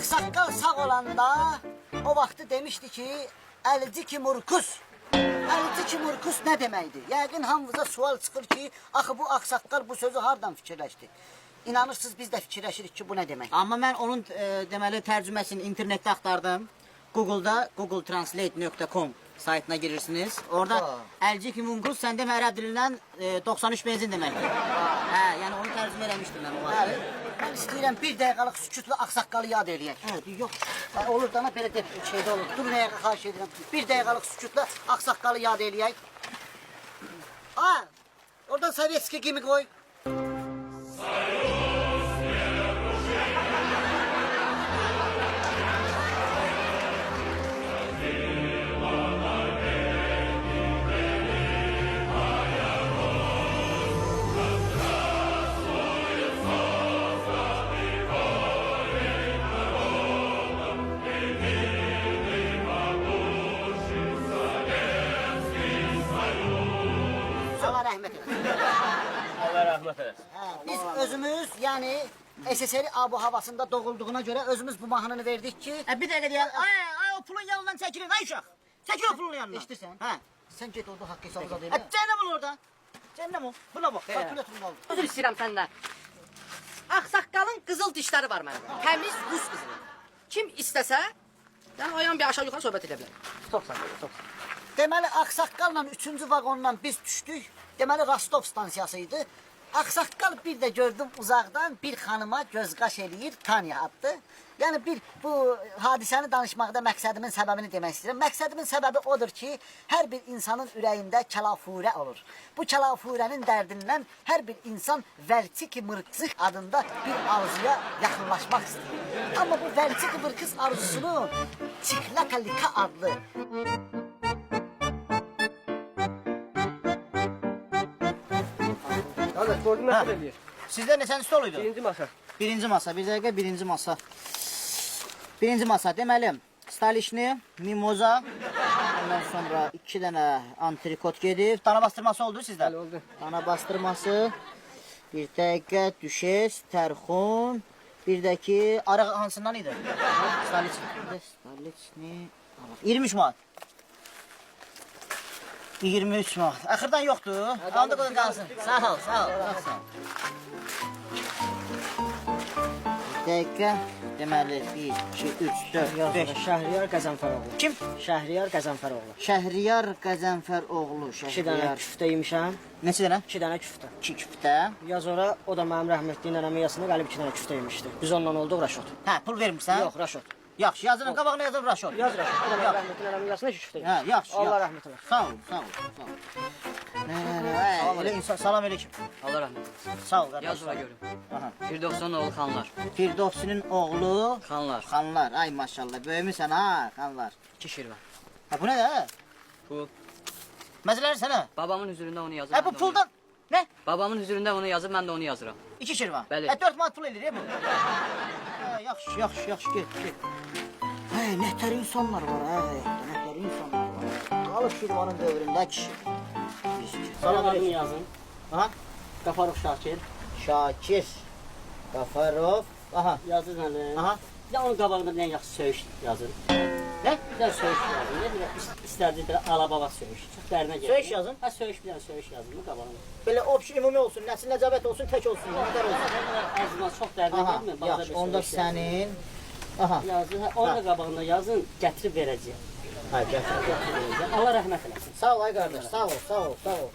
Aksaqqal sağ olanda o vaxtı demişdi ki, Əliciki Murkus. Əliciki Murkus nə deməkdir? Yəqin hamımıza sual çıxır ki, axı bu aksaqqal bu sözü hardan fikirləşdi? İnanırsınız biz də fikirləşirik ki, bu nə demək? Amma mən onun deməli tərcüməsini internetdə axtardım. Google'da googletranslate.com saytına girirsiniz. Orada Əliciki Murkus sən demə ərəb dilindən 93 benzin deməkdir. Hə, yəni onu tərcümə eləmişdim mən o vaxt. Mən istəyirəm bir dəqiqəlik sükutla aksaqqalı yad eləyək. Yox. Olur da belə de şeydə olur. Dur nəyə xahiş edirəm. Bir dəqiqəlik sükutla aksaqqalı yad eləyək. Oradan Sovetski kimi qoy. Allah rəhmət eləsin. Allah rəhmət eləsin. Biz özümüz, yəni SSR abu-havasında doğulduğuna görə özümüz bu mahnını verdik ki... Bir dəqiqə deyən, ay o pulun yanından çəkilin, ay uşaq. Çəkil o pulun yanından. İştirsən? Hə. Sən get orada haqq hesabı zad elə. Cənnəm ol orada. Cənnəm ol. Buna bax. Kalkülatörünü al. Özür istəyirəm səndən. Aksaqqalın qızıl dişləri var mənim. Təmiz rus qızılı. Kim istəsə, yəni o yan bir aşağı yuxarı söhbət edə bilər. Çox sağ ol. Deməli, Aksaqqalla 3-cü vaqondan biz düşdük. Deməli, Rostov stansiyası idi. Aksaqqal bir də gördüm uzaqdan bir xanıma göz qaş eləyir, Tanya addı. Yəni bu hadisəni danışmaqda məqsədimin səbəbini demək istəyirəm. Məqsədimin səbəbi odur ki, hər bir insanın ürəyində kəlafurə olur. Bu kəlafurənin dərdindən hər bir insan Vəlçiki Mırksıq adında bir arzuya yaxınlaşmaq istəyir. Amma bu Vəlçiki Mırkız arzusunu Çiklakalika adlı Qardaş, gördün nə qədər eləyir? Sizdə neçənci stoluydu? Birinci masa. Birinci masa. Bir dəqiqə birinci masa. Birinci masa deməli, stalişni, mimoza, ondan sonra 2 dənə antrikot gedib. Dana bastırması oldu sizdə? Bəli, oldu. Dana bastırması, bir dəqiqə düşes, tərxun, bir də ki, arıq hansından idi? Staliçni, 23 manat. 23 manat. Axırdan yoxdur. Qaldı qoyun qalsın. Sağ ol, sağ ol. Çox sağ ol. Bir dəqiqə. Deməli 1, 2, 3, 4, 5. Şəhriyar Qəzənfəroğlu. Kim? Şəhriyar Qəzənfəroğlu. Şəhriyar Qəzənfəroğlu. 2 dənə küftə yemişəm. Neçə dənə? 2 dənə küftə. 2 küftə. Yaz ora, o da mənim rəhmətliyin nənəmin yasında qalib 2 dənə küftə yemişdi. Biz onunla olduq Raşot. Hə, pul vermirsən? Yox, Raşot. Yaxşı, yazırım, qabağına yazırım Raşot. Yaz Raşot. O da mənim rəhmətliyin nənəmin yasında 2 küftə Hə, yemişdi. yaxşı. Allah rəhmət eləsin. Sağ ol, sağ ol, sağ ol. Elə insan, salam aleyküm. Allah rahmet eylesin. Sağ ol qardaş. Yaz ora görün. Aha. Firdevs'un oğlu Xanlar. Firdovsinin oğlu Xanlar. Xanlar. Ay maşallah, böyümüsən ha, Xanlar. 2 şirvan. Ha bu nə də? Pul. Məzələri sənə? Babamın huzurunda onu yazıp. Ha bu puldan nə? Babamın huzurunda onu yazıp ben de onu yazıram. 2 şirvan. Bəli. 4 manat pul eləyir ya bu. Ha, yaxşı, yaxşı, yaxşı, get. Hey, nətər insanlar var ha həyatda, nətər insanlar var. Qalıb Şirvanın dövründə kişi. Salam aleyküm yazın. Aha, Qafarov Şakir. Şakir. Qafarov. Aha, Yazın hələ. aha. Ya onun qabağında nə yaxşı söyüş yazın. Nə? Bir dənə söyüş yazın. Ne bir istərdi bir alababa söyüş. Çox dərinə gəlir. Söyüş yazın? Ha söyüş bir dənə söyüş yazın bu qabağında. Belə opşi ümumi olsun, nəsil nəcabət olsun, tək olsun, nətər olsun. Əzmaz çox dərinə Aha, gəlmir. yaxşı, onda sənin. Aha. Yazın, onun da qabağında yazın, gətirib verəcəyəm. Ha, gətir. Gətirib verəcəyəm. Allah rəhmət eləsin. Sağ ol ay qardaş, sağ ol, sağ ol, sağ ol.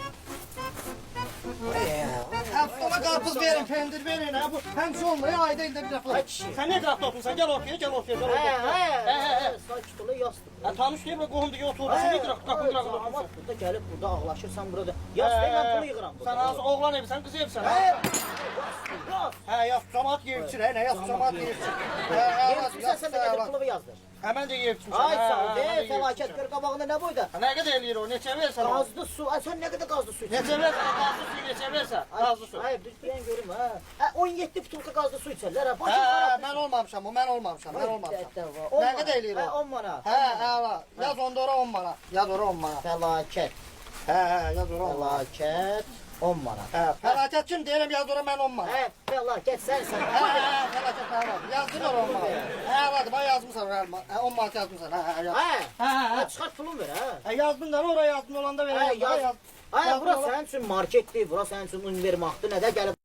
Ona qarpız verin, pendir verin. Ha bu həmçə olmaya ayda ildə bir dəfə. Ay kişi. Sən nə qapı otursan? Gəl otur, gəl otur, gəl otur. Sakit ol, yasdır. Ha tanış deyil, qohumdur, otur. Sən nə qapı qıraq otursan? Damat burada gəlib burada ağlaşırsan burada. Yasdır, mən pulu yığıram burada. Sən hansı oğlan evsən, qız evsən? Hə, yaz camaat yeyibçir, hə, nə yaz camaat yeyibçir. Yetmişsən sən də gəlir pulu yazdır. Həmən də yeyibçmişəm. Ay sağ ol, fəlakət gör qabağında nə boyda? Nə qədər eləyir o, neçə versən? Qazlı su, ay sən nə qədər qazlı su içirsən? Neçə versən, qazlı suyu neçə versən? Qazlı su. Hayır, bir deyən görüm ha. 17 butulka qazlı su içərlər ha. Hə, mən olmamışam, mən olmamışam. Nə qədər eləyir o? 10 manat. Hə, hə, yaz onda ora 10 manat. Yaz ora 10 manat. Fəlakət, Hə, yaz ora 10 manat. fəlakət 10 manat. Hə, fəlakət kim deyirəm yaz ora mən 10 manat. Fəlakət sənsən. Hə, fəlakət mənə. Yazdın ora 10 manat. Hə, yazmışsan oraya 10 manat yazmışsan. Hə, Hə. çıxart pulun ver, hə. Yazdın da oraya yazdın olanda Hə, verəyim. yaz. Hə, bura sənin üçün marketdir, bura sənin üçün univermaqdır, nədə gəlib